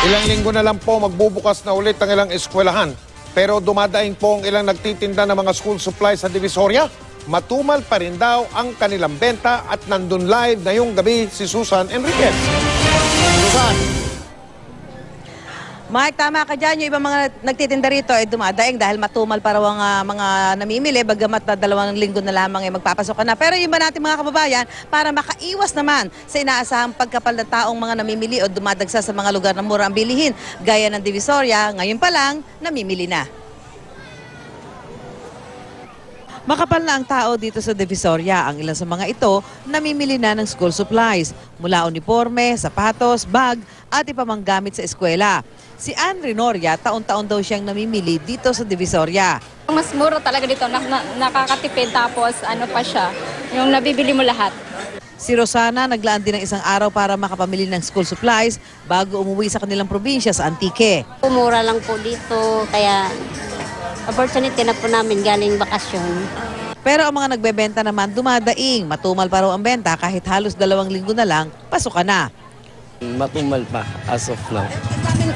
Ilang linggo na lang po magbubukas na ulit ang ilang eskwelahan. Pero dumadaing po ang ilang nagtitinda ng mga school supplies sa Divisoria. Matumal pa rin daw ang kanilang benta at nandun live na yung gabi si Susan Enriquez. Susan. Mike, tama ka dyan. Yung ibang mga nagtitinda rito ay dumadaing dahil matumal pa raw ang mga namimili. Bagamat na 2 linggo na lamang ay magpapasok ka na. Pero yung ba natin mga kababayan, para makaiwas naman sa inaasahang pagkapal ng taong mga namimili o dumadagsa sa mga lugar na mura ang bilihin, gaya ng Divisoria, ngayon pa lang, namimili na. Makapal na ang tao dito sa Divisoria. Ang ilan sa mga ito, namimili na ng school supplies. Mula uniforme, sapatos, bag, at iba mang gamit sa eskwela. Si Ann Renoria, taon-taon daw siyang namimili dito sa Divisoria. Mas mura talaga dito, nakakatipid, tapos ano pa siya, yung nabibili mo lahat. Si Rosana naglaan din ng isang araw para makapamili ng school supplies bago umuwi sa kanilang probinsya sa Antique. Mura lang po dito, kaya opportunity na po namin galing bakasyon. Pero ang mga nagbebenta naman dumadaing. Matumal pa raw ang benta kahit halos 2 linggo na lang, pasok ka na. Matumal pa as of now.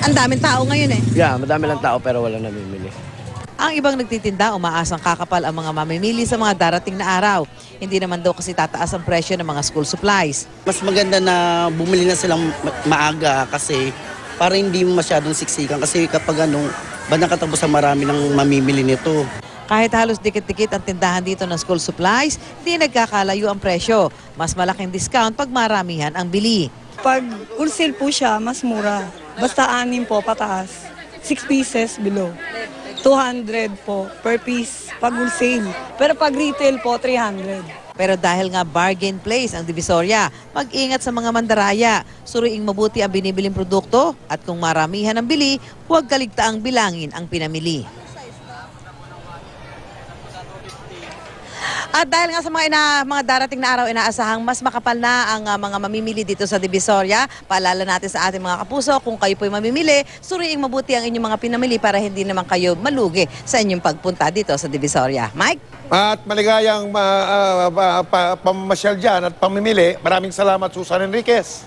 Ang daming tao ngayon eh. Yeah, madami lang tao pero wala namimili. Ang ibang nagtitinda, umaasang kakapal ang mga mamimili sa mga darating na araw. Hindi naman daw kasi tataas ang presyo ng mga school supplies. Mas maganda na bumili na silang maaga kasi para hindi masyadong siksikan kasi kapag bandang katapusan marami ng mamimili nito. Kahit halos dikit-dikit ang tindahan dito ng school supplies, hindi nagkakalayo ang presyo. Mas malaking discount pag maramihan ang bili. Pag wholesale po siya, mas mura. Basta 6 po pataas. 6 pieces below. 200 po per piece pag wholesale. Pero pag retail po, 300. Pero dahil nga bargain place ang Divisoria, mag-ingat sa mga mandaraya. Suriing mabuti ang binibiling produkto at kung maramihan ang bili, huwag kaligtaang bilangin ang pinamili. At dahil nga sa mga darating na araw, inaasahang mas makapal na ang mga mamimili dito sa Divisoria. Paalala natin sa ating mga kapuso, kung kayo po'y mamimili, suriing mabuti ang inyong mga pinamili para hindi naman kayo malugi sa inyong pagpunta dito sa Divisoria. Mike? At maligayang pamamasyal dyan at pamimili. Maraming salamat, Susan Enriquez.